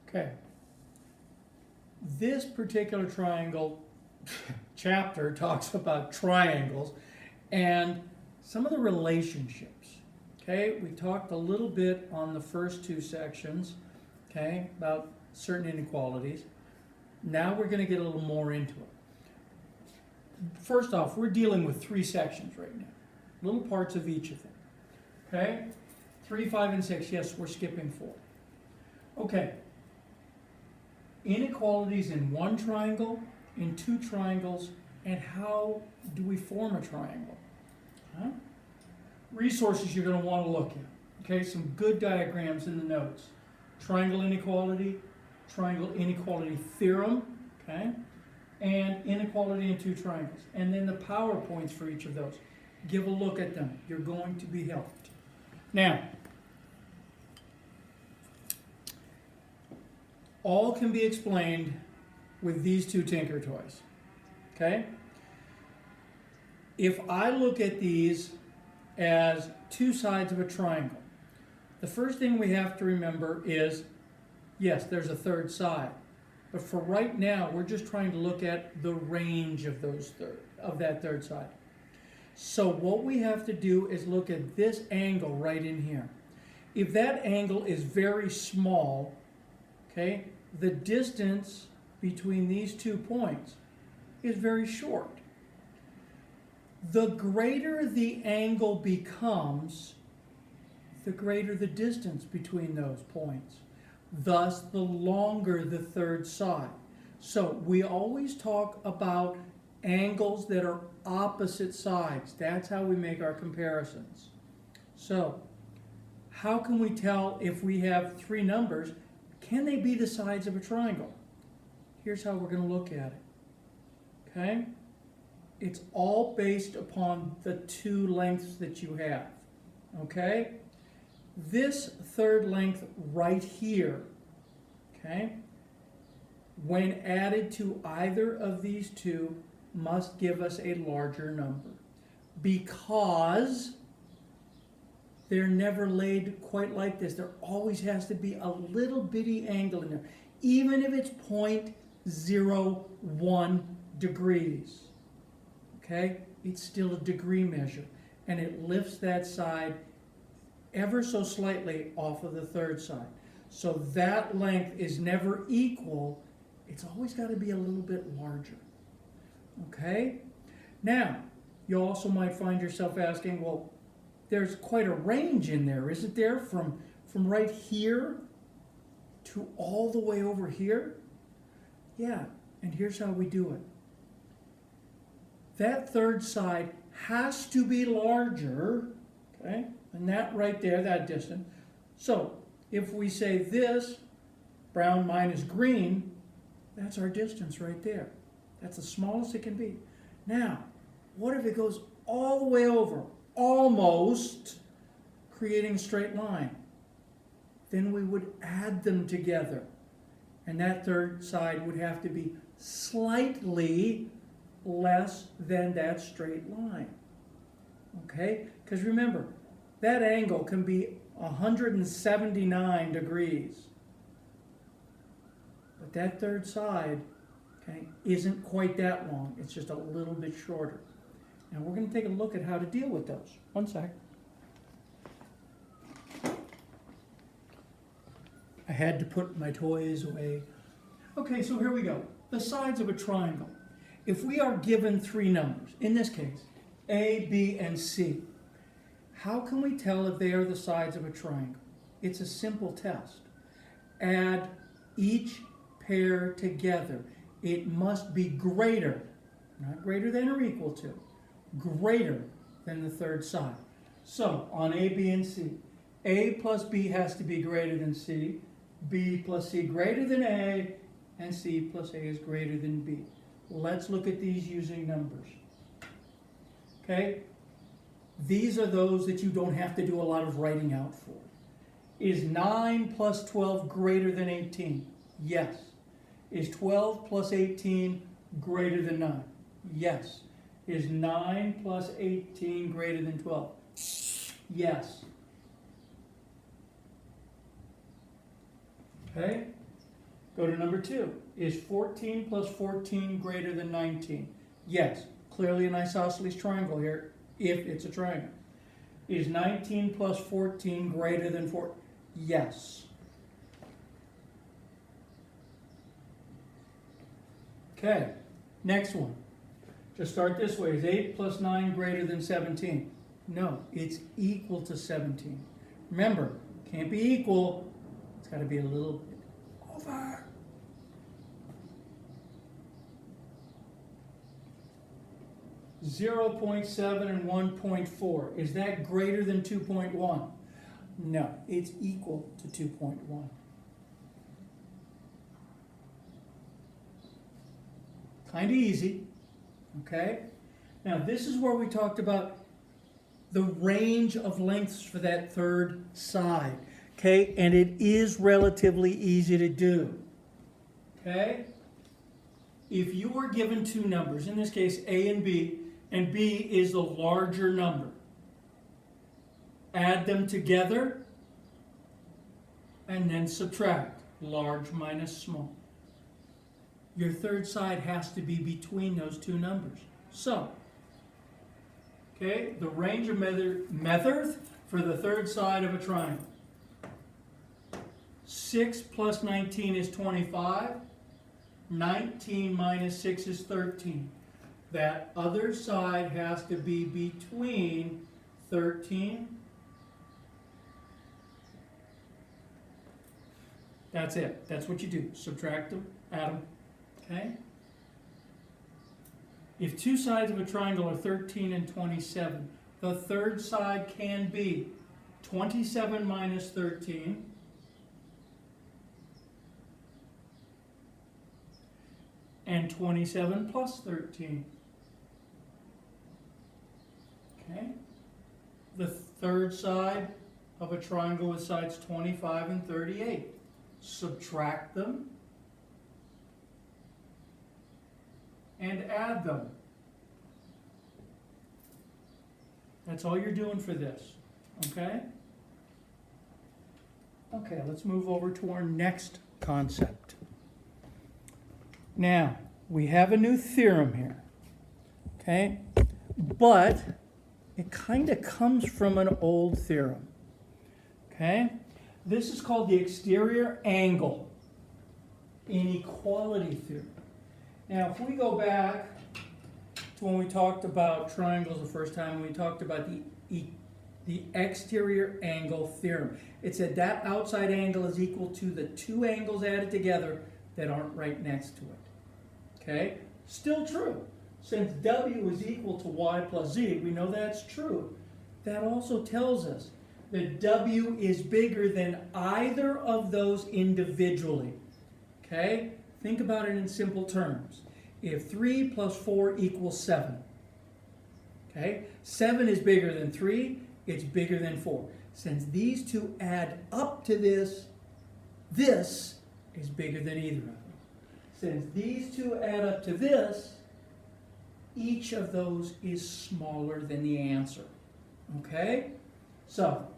Okay. This particular triangle chapter talks about triangles and some of the relationships. Okay, we talked a little bit on the first two sections, okay, about certain inequalities. Now we're going to get a little more into it. First off, we're dealing with three sections right now, little parts of each of them. Okay, 3, 5, and 6. Yes, we're skipping 4. Okay. Inequalities in one triangle, in two triangles, and how do we form a triangle? Huh? Resources you're going to want to look at. Okay, some good diagrams in the notes. Triangle inequality theorem, okay, and inequality in two triangles. And then the PowerPoints for each of those. Give a look at them. You're going to be helped. Now, all can be explained with these two Tinker Toys. Okay? If I look at these as two sides of a triangle, the first thing we have to remember is, yes, there's a third side. But for right now, we're just trying to look at the range of that third side. So what we have to do is look at this angle right in here. If that angle is very small, okay, the distance between these 2 points is very short. The greater the angle becomes, the greater the distance between those points. Thus, the longer the third side. So we always talk about angles that are opposite sides. That's how we make our comparisons. So, how can we tell if we have three numbers? Can they be the sides of a triangle? Here's how we're going to look at it. Okay? It's all based upon the two lengths that you have. Okay? This third length right here, okay, when added to either of these two, must give us a larger number because they're never laid quite like this. There always has to be a little bitty angle in there, even if it's 0.01 degrees. Okay? It's still a degree measure, and it lifts that side ever so slightly off of the third side. So that length is never equal. It's always got to be a little bit larger. Okay? Now, you also might find yourself asking, well, there's quite a range in there, isn't there? From right here to all the way over here? Yeah, and here's how we do it. That third side has to be larger, okay? And that right there, that distance. So, if we say this, brown minus green, that's our distance right there. That's the smallest it can be. Now, what if it goes all the way over, almost creating a straight line? Then we would add them together. And that third side would have to be slightly less than that straight line. Okay? Because remember, that angle can be 179 degrees. But that third side, okay, isn't quite that long. It's just a little bit shorter. Now we're going to take a look at how to deal with those. One sec. I had to put my toys away. Okay, so here we go. The sides of a triangle. If we are given three numbers, in this case, A, B, and C, how can we tell if they are the sides of a triangle? It's a simple test. Add each pair together. It must be greater, not greater than or equal to, greater than the third side. So, on A, B, and C, A plus B has to be greater than C, B plus C greater than A, and C plus A is greater than B. Let's look at these using numbers. Okay? These are those that you don't have to do a lot of writing out for. Is 9 plus 12 greater than 18? Yes. Is 12 plus 18 greater than 9? Yes. Is 9 plus 18 greater than 12? Yes. Okay? Go to number 2. Is 14 plus 14 greater than 19? Yes, clearly an isosceles triangle here, if it's a triangle. Is 19 plus 14 greater than 4? Yes. Okay, next one. Just start this way. Is 8 plus 9 greater than 17? No, it's equal to 17. Remember, can't be equal. It's got to be a little bit over. .7 and 1.4. Is that greater than 2.1? No, it's equal to 2.1. Kind of easy, okay? Now this is where we talked about the range of lengths for that third side, okay? And it is relatively easy to do, okay? If you were given two numbers, in this case A and B is the larger number, add them together and then subtract, large minus small. Your third side has to be between those two numbers. So, okay, the range of methods for the third side of a triangle. 6 plus 19 is 25. 19 minus 6 is 13. That other side has to be between 13. That's it. That's what you do. Subtract them, add them. Okay? If two sides of a triangle are 13 and 27, the third side can be 27 minus 13 and 27 plus 13. Okay? The third side of a triangle with sides 25 and 38. Subtract them and add them. That's all you're doing for this, okay? Okay, let's move over to our next concept. Now, we have a new theorem here, okay? But it kind of comes from an old theorem, okay? This is called the exterior angle inequality theorem. Now, if we go back to when we talked about triangles the first time, when we talked about the exterior angle theorem, it said that outside angle is equal to the two angles added together that aren't right next to it. Okay? Still true. Since W is equal to Y plus Z, we know that's true. That also tells us that W is bigger than either of those individually. Okay? Think about it in simple terms. If 3 plus 4 equals 7, okay? 7 is bigger than 3, it's bigger than 4. Since these two add up to this, this is bigger than either of them. Since these two add up to this, each of those is smaller than the answer. Okay? So,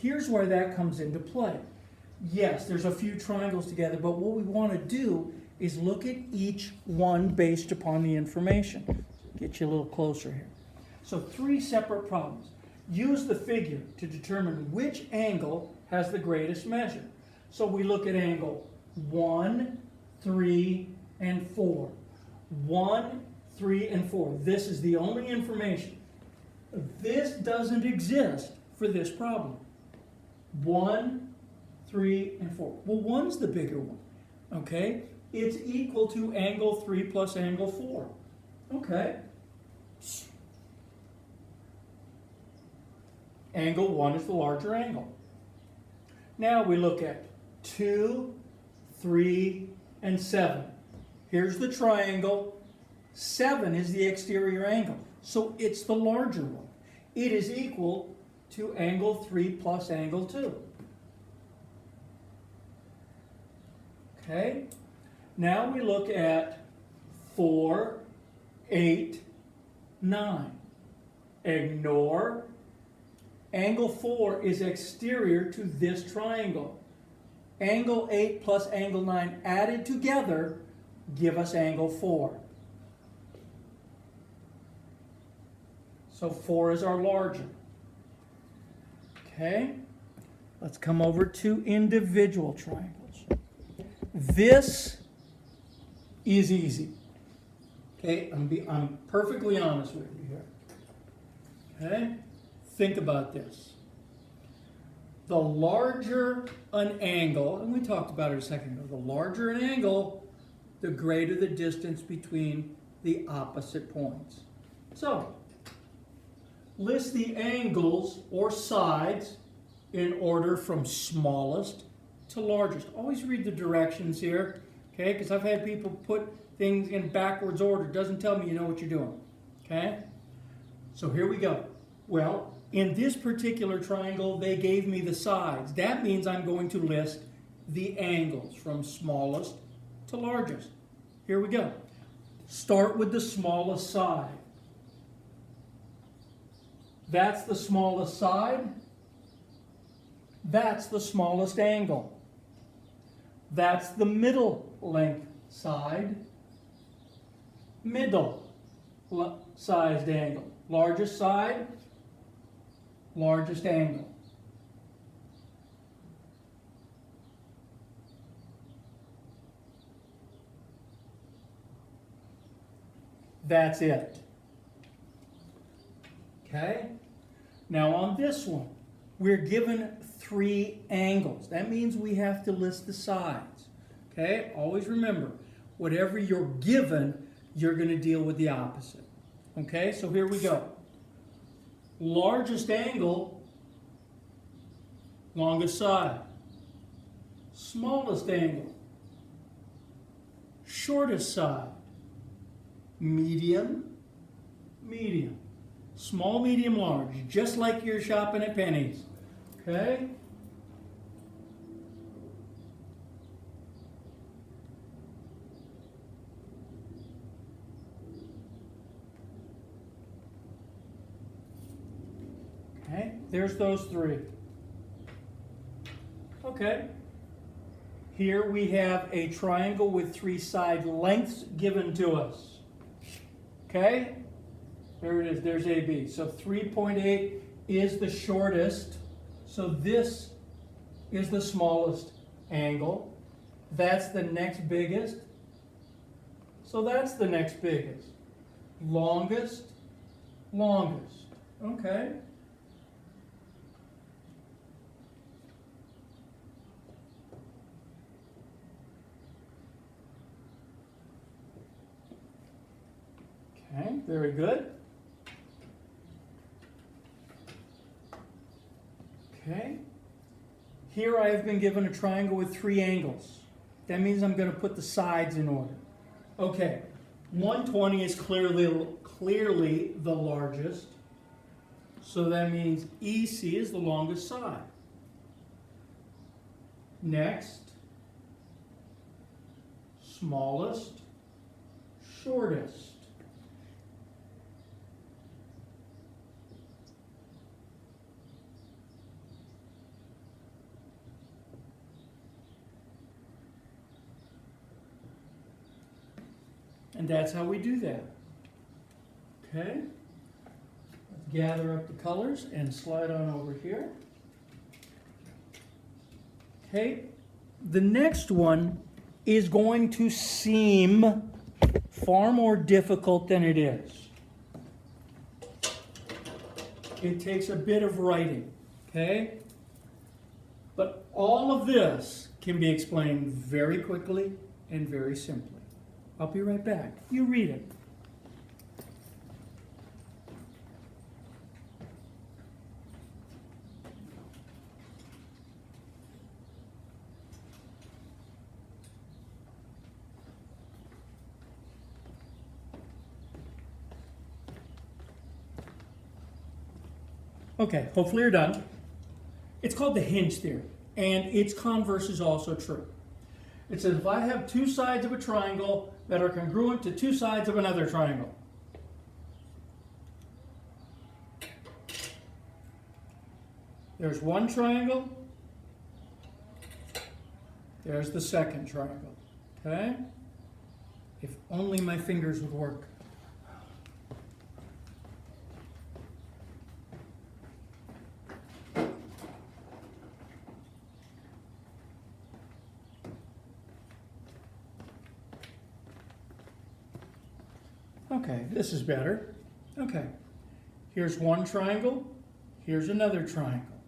here's where that comes into play. Yes, there's a few triangles together, but what we want to do is look at each one based upon the information. Get you a little closer here. So 3 separate problems. Use the figure to determine which angle has the greatest measure. So we look at angle 1, 3, and 4. 1, 3, and 4. This is the only information. This doesn't exist for this problem. 1, 3, and 4. Well, 1's the bigger one, okay? It's equal to angle 3 plus angle 4. Okay. Angle 1 is the larger angle. Now we look at 2, 3, and 7. Here's the triangle. 7 is the exterior angle, so it's the larger one. It is equal to angle 3 plus angle 2. Okay? Now we look at 4, 8, 9. Ignore. Angle 4 is exterior to this triangle. Angle 8 plus angle 9 added together give us angle 4. So 4 is our larger. Okay? Let's come over to individual triangles. This is easy. Okay? I'm perfectly honest with you here. Okay? Think about this. The larger an angle, and we talked about it a second ago, the larger an angle, the greater the distance between the opposite points. So, list the angles or sides in order from smallest to largest. Always read the directions here, okay? Because I've had people put things in backwards order. It doesn't tell me you know what you're doing, okay? So here we go. Well, in this particular triangle, they gave me the sides. That means I'm going to list the angles from smallest to largest. Here we go. Start with the smallest side. That's the smallest side. That's the smallest angle. That's the middle length side. Middle sized angle. Largest side, largest angle. That's it. Okay? Now on this one, we're given 3 angles. That means we have to list the sides. Okay? Always remember, whatever you're given, you're going to deal with the opposite. Okay? So here we go. Largest angle, longest side. Smallest angle, shortest side. Medium, medium. Small, medium, large. Just like you're shopping at Penny's. Okay? Okay, there's those 3. Okay. Here we have a triangle with 3 side lengths given to us. Okay? There it is. There's AB. So 3.8 is the shortest. So this is the smallest angle. That's the next biggest. So that's the next biggest. Longest, longest. Okay? Okay, very good. Okay. Here I have been given a triangle with 3 angles. That means I'm going to put the sides in order. Okay, 120 is clearly the largest. So that means EC is the longest side. Next, smallest, shortest. And that's how we do that. Okay? Let's gather up the colors and slide on over here. Okay? The next one is going to seem far more difficult than it is. It takes a bit of writing. Okay? But all of this can be explained very quickly and very simply. I'll be right back. You read it. Okay, hopefully you're done. It's called the hinge theory, and its converse is also true. It says if I have 2 sides of a triangle that are congruent to 2 sides of another triangle. There's one triangle There's the second triangle, okay? If only my fingers would work. Okay, this is better. Okay, here's one triangle, here's another triangle.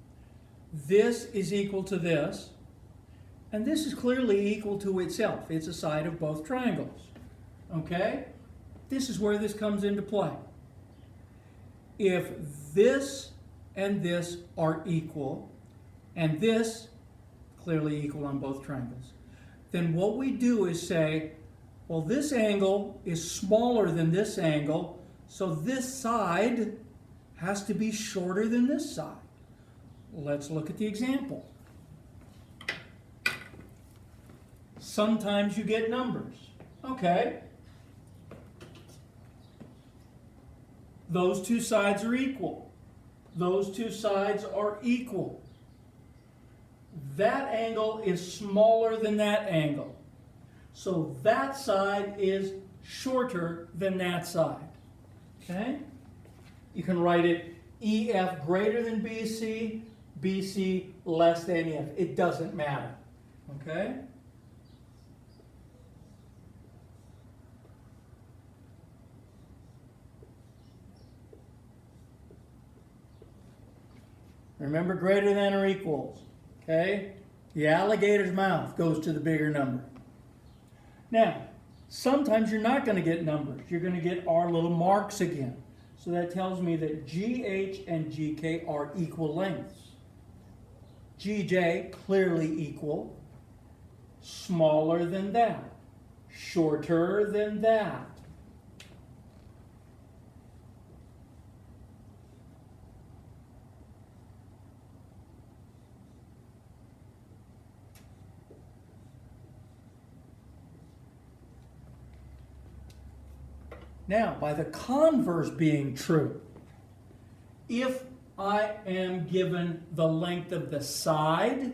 This is equal to this, and this is clearly equal to itself. It's a side of both triangles. Okay? This is where this comes into play. If this and this are equal, and this clearly equal on both triangles, then what we do is say, well, this angle is smaller than this angle, so this side has to be shorter than this side. Let's look at the example. Sometimes you get numbers. Okay. Those two sides are equal. Those two sides are equal. That angle is smaller than that angle. So that side is shorter than that side. Okay? You can write it EF greater than BC, BC less than EF. It doesn't matter. Okay? Remember, greater than or equals. Okay? The alligator's mouth goes to the bigger number. Now, sometimes you're not going to get numbers. You're going to get our little marks again. So that tells me that GH and GK are equal lengths. GJ, clearly equal. Smaller than that. Shorter than that. Now, by the converse being true, if I am given the length of the side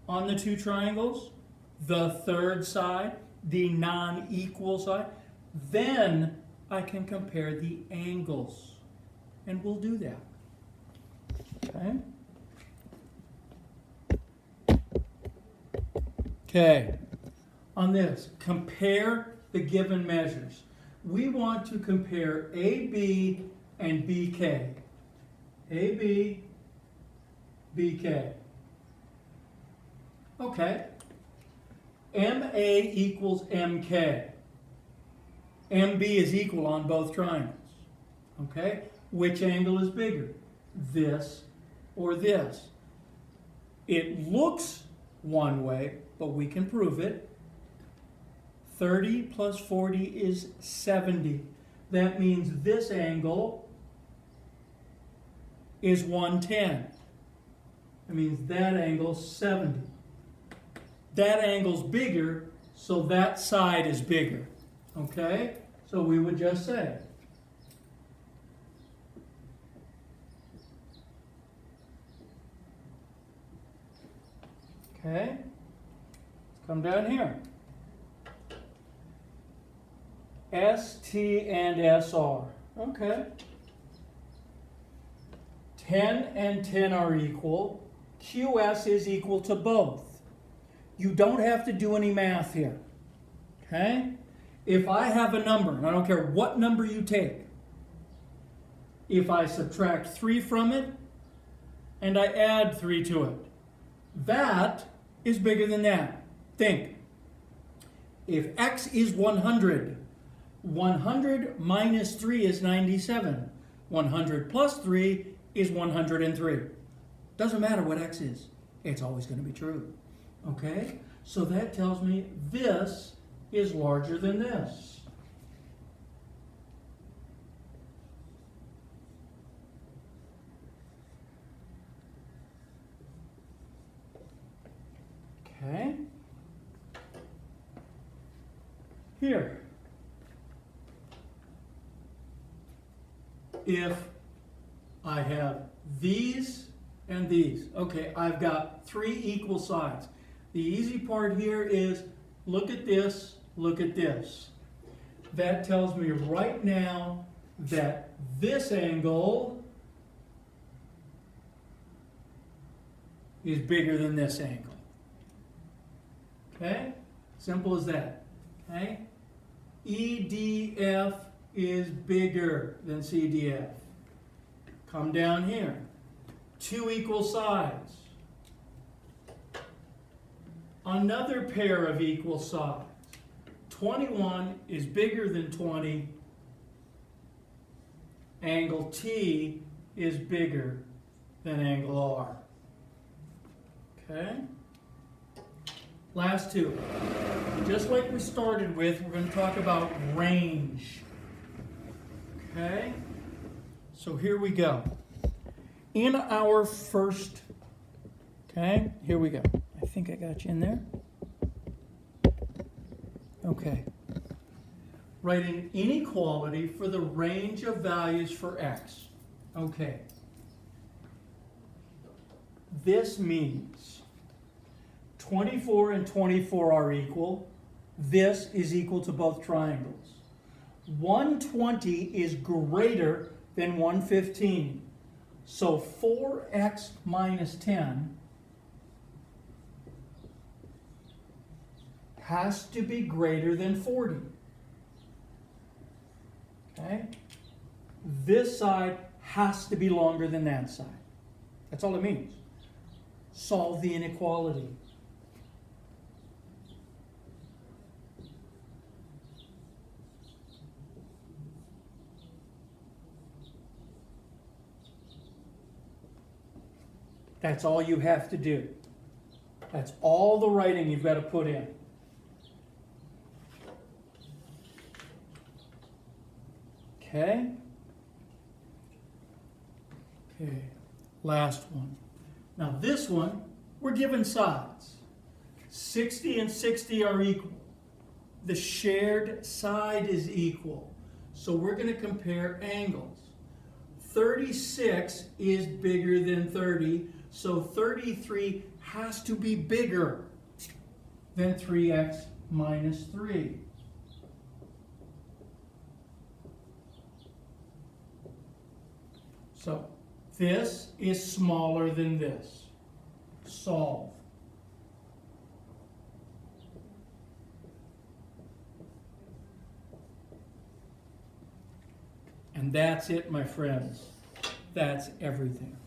on the two triangles, the third side, the non-equal side, then I can compare the angles. And we'll do that. Okay? Okay. On this, compare the given measures. We want to compare AB and BK. AB, BK. Okay. MA equals MK. MB is equal on both triangles. Okay? Which angle is bigger? This or this? It looks one way, but we can prove it. 30 plus 40 is 70. That means this angle is 110. That means that angle's 70. That angle's bigger, so that side is bigger. Okay? So we would just say, okay? Let's come down here. ST and SR. Okay. 10 and 10 are equal. QS is equal to both. You don't have to do any math here. Okay? If I have a number, and I don't care what number you take, if I subtract 3 from it, and I add 3 to it, that is bigger than that. Think. If X is 100, 100 minus 3 is 97. 100 plus 3 is 103. Doesn't matter what X is. It's always going to be true. Okay? So that tells me this is larger than this. Okay? Here. If I have these and these, okay, I've got 3 equal sides. The easy part here is look at this, look at this. That tells me right now that this angle is bigger than this angle. Okay? Simple as that. Okay? EDF is bigger than CDF. Come down here. Two equal sides. Another pair of equal sides. 21 is bigger than 20. Angle T is bigger than angle R. Okay? Last two. Just like we started with, we're going to talk about range. Okay? So here we go. In our first, okay, here we go. I think I got you in there. Okay. Write an inequality for the range of values for x. Okay. This means 24 and 24 are equal. This is equal to both triangles. 120 is greater than 115. So 4x minus 10 has to be greater than 40. Okay? This side has to be longer than that side. That's all it means. Solve the inequality. That's all you have to do. That's all the writing you've got to put in. Okay? Okay, last one. Now this one, we're given sides. 60 and 60 are equal. The shared side is equal. So we're going to compare angles. 36 is bigger than 30, so 33 has to be bigger than 3x minus 3. So this is smaller than this. Solve. And that's it, my friends. That's everything.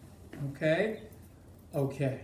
Okay? Okay.